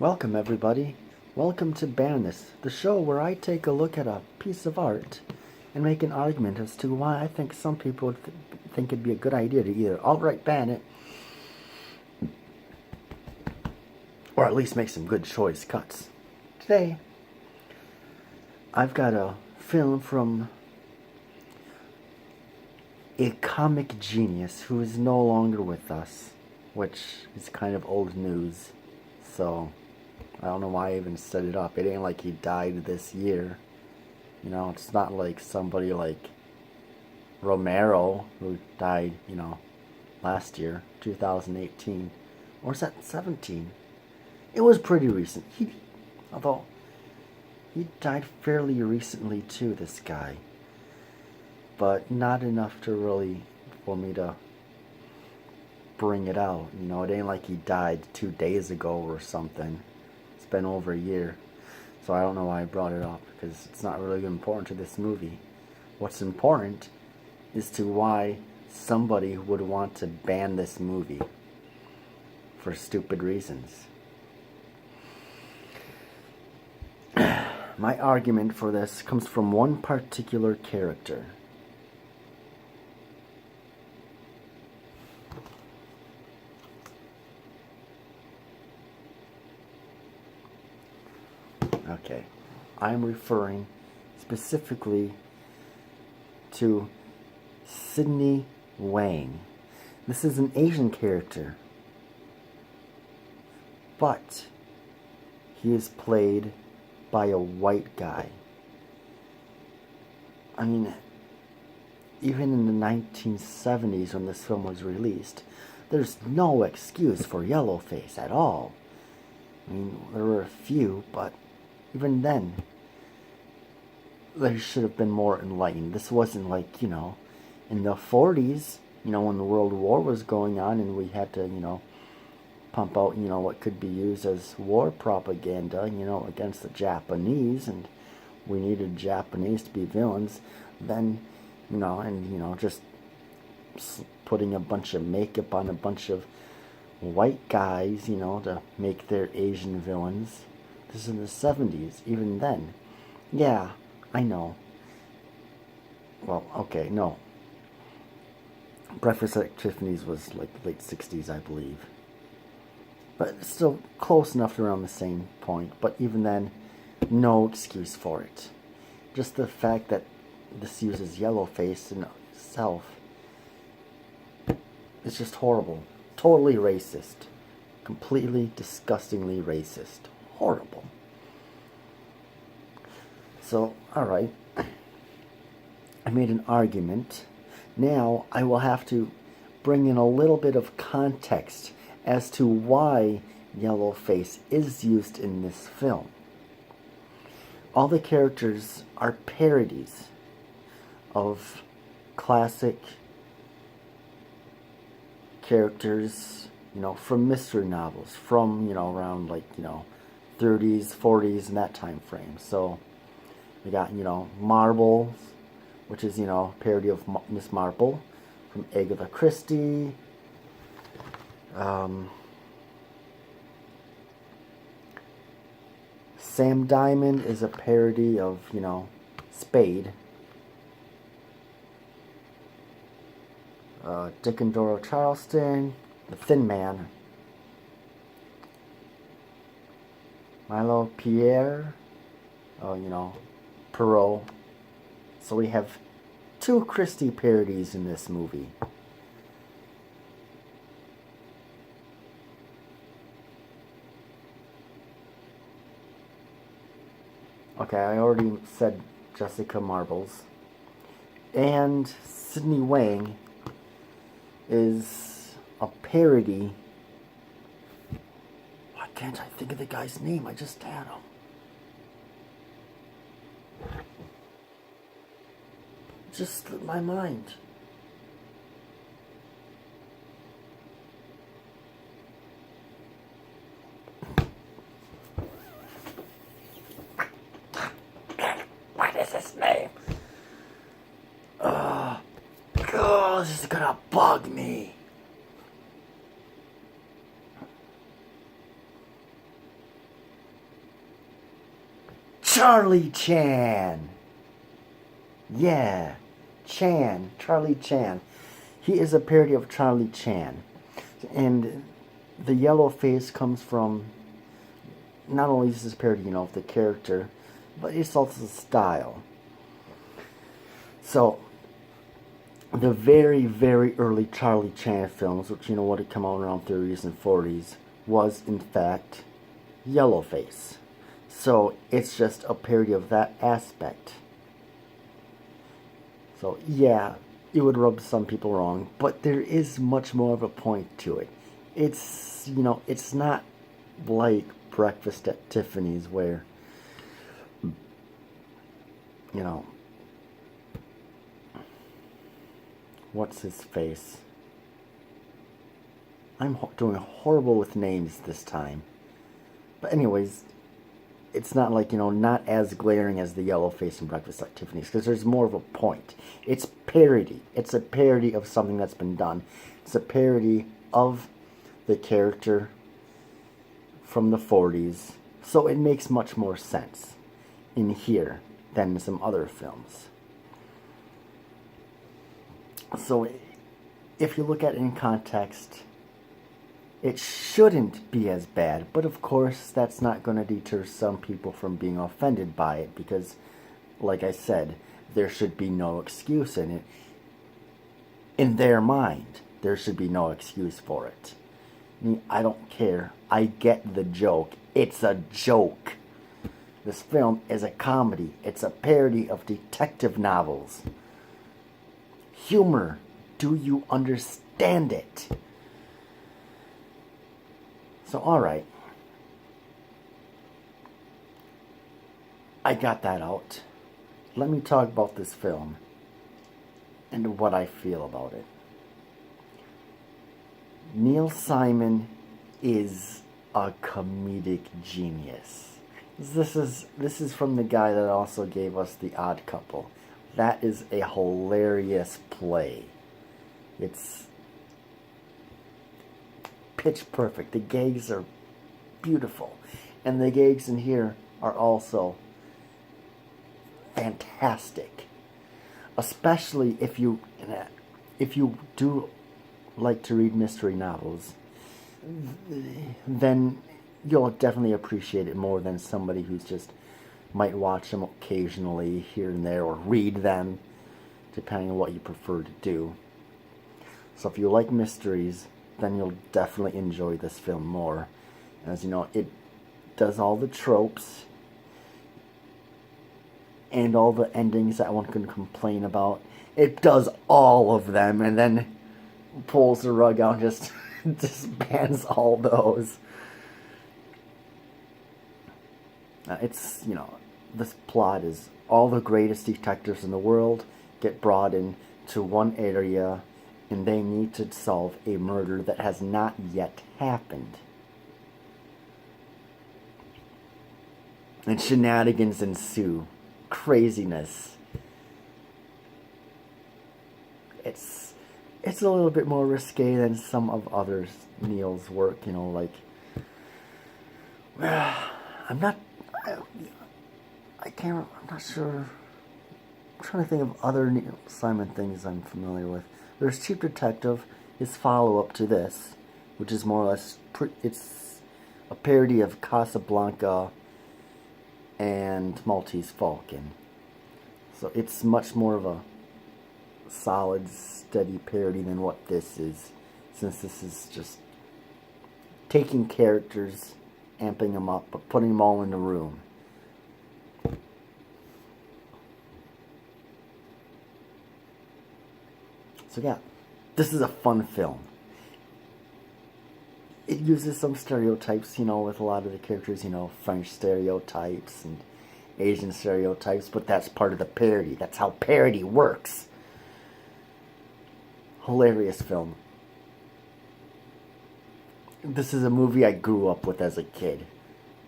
Welcome, everybody. Welcome to Ban This, the show where I take a look at a piece of art and make an argument as to why I think some people would think it'd be a good idea to either outright ban it or at least make some good choice cuts. Today, I've got a film from a comic genius who is no longer with us, which is kind of old news, so I don't know why I even set it up. It ain't like he died this year. You know, it's not like somebody like Romero who died, last year, 2018. Or was that 17? It was pretty recent. Although, he died fairly recently too, this guy. But not enough to really, for me to bring it out. It ain't like he died 2 days ago or something. It's been over a year. So I don't know why I brought it up, because it's not really important to this movie. What's important is to why somebody would want to ban this movie for stupid reasons. My argument for this comes from one particular character. Okay, I'm referring specifically to Sidney Wang. This is an Asian character, but he is played by a white guy. I mean, even in the 1970s when this film was released, there's no excuse for yellowface at all. I mean, there were a few, but even then, they should have been more enlightened. This wasn't like, in the 40s, when the World War was going on and we had to, pump out, what could be used as war propaganda, against the Japanese, and we needed Japanese to be villains, then, just putting a bunch of makeup on a bunch of white guys, to make their Asian villains. This is in the 70s, even then. Yeah, I know. Well, okay, no. Breakfast at Tiffany's was like late 60s, I believe. But it's still close enough to around the same point. But even then, no excuse for it. Just the fact that this uses yellowface in itself is just horrible. Totally racist. Completely, disgustingly racist. Horrible. So, alright. I made an argument. Now, I will have to bring in a little bit of context as to why yellowface is used in this film. All the characters are parodies of classic characters, from mystery novels, from, around, 30s, 40s, and that time frame. So, we got, Marbles, which is, parody of Miss Marple, from Agatha Christie. Sam Diamond is a parody of, Spade. Dick and Dora Charleston, The Thin Man. Milo Pierre, Perot. So we have 2 Christie parodies in this movie. Okay, I already said Jessica Marbles. And Sidney Wang is a parody. Why can't I think of the guy's name? I just had him. Just slipped my mind. What is his name? Oh, this is gonna bug me. Charlie Chan. Yeah, Charlie Chan. He is a parody of Charlie Chan. And the yellow face comes from, not only is this parody, of the character, but it's also the style. So, the very, very early Charlie Chan films, which would have come out around 30s and 40s, was in fact Yellowface. So it's just a parody of that aspect. So yeah, it would rub some people wrong, but there is much more of a point to it. It's, it's not like Breakfast at Tiffany's where, what's his face? I'm doing horrible with names this time. But anyways, it's not like, not as glaring as the yellow face in Breakfast at Tiffany's, because there's more of a point. It's parody. It's a parody of something that's been done. It's a parody of the character from the 40s. So it makes much more sense in here than some other films. So if you look at it in context, it shouldn't be as bad, but of course that's not going to deter some people from being offended by it, because, like I said, there should be no excuse in it. In their mind, there should be no excuse for it. I don't care. I get the joke. It's a joke. This film is a comedy. It's a parody of detective novels. Humor. Do you understand it? So, alright. I got that out. Let me talk about this film and what I feel about it. Neil Simon is a comedic genius. This is from the guy that also gave us The Odd Couple. That is a hilarious play. It's pitch perfect. The gags are beautiful. And the gags in here are also fantastic. Especially if you do like to read mystery novels, then you'll definitely appreciate it more than somebody who's just might watch them occasionally here and there, or read them, depending on what you prefer to do. So if you like mysteries, then you'll definitely enjoy this film more. As you know, it does all the tropes and all the endings that one can complain about. It does all of them, and then pulls the rug out and just disbands all those. It's, this plot is all the greatest detectives in the world get brought in to one area, and they need to solve a murder that has not yet happened. And shenanigans ensue. Craziness. It's a little bit more risque than some of others Neil's work, like I'm not sure. I'm trying to think of other Neil Simon things I'm familiar with. There's Cheap Detective, his follow-up to this, which is more or less it's a parody of Casablanca and Maltese Falcon. So it's much more of a solid, steady parody than what this is, since this is just taking characters, amping them up, but putting them all in a room. So yeah, this is a fun film. It uses some stereotypes, with a lot of the characters, French stereotypes and Asian stereotypes, but that's part of the parody. That's how parody works. Hilarious film. This is a movie I grew up with as a kid.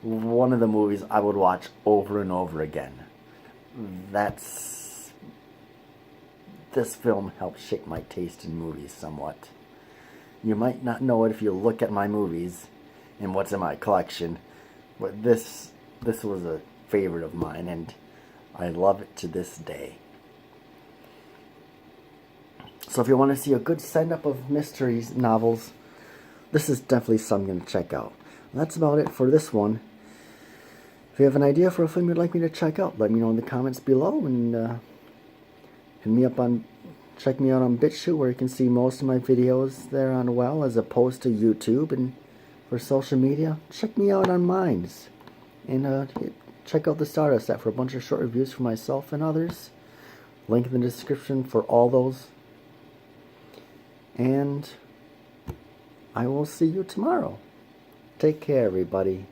One of the movies I would watch over and over again. This film helped shape my taste in movies somewhat. You might not know it if you look at my movies and what's in my collection, but this was a favorite of mine, and I love it to this day. So if you want to see a good send-up of mysteries novels, this is definitely something to check out. And that's about it for this one. If you have an idea for a film you'd like me to check out, let me know in the comments below, and check me out on BitChute, where you can see most of my videos there on well, as opposed to YouTube. And for social media, check me out on Minds, and check out the Stardust app for a bunch of short reviews for myself and others. Link in the description for all those. And I will see you tomorrow. Take care, everybody.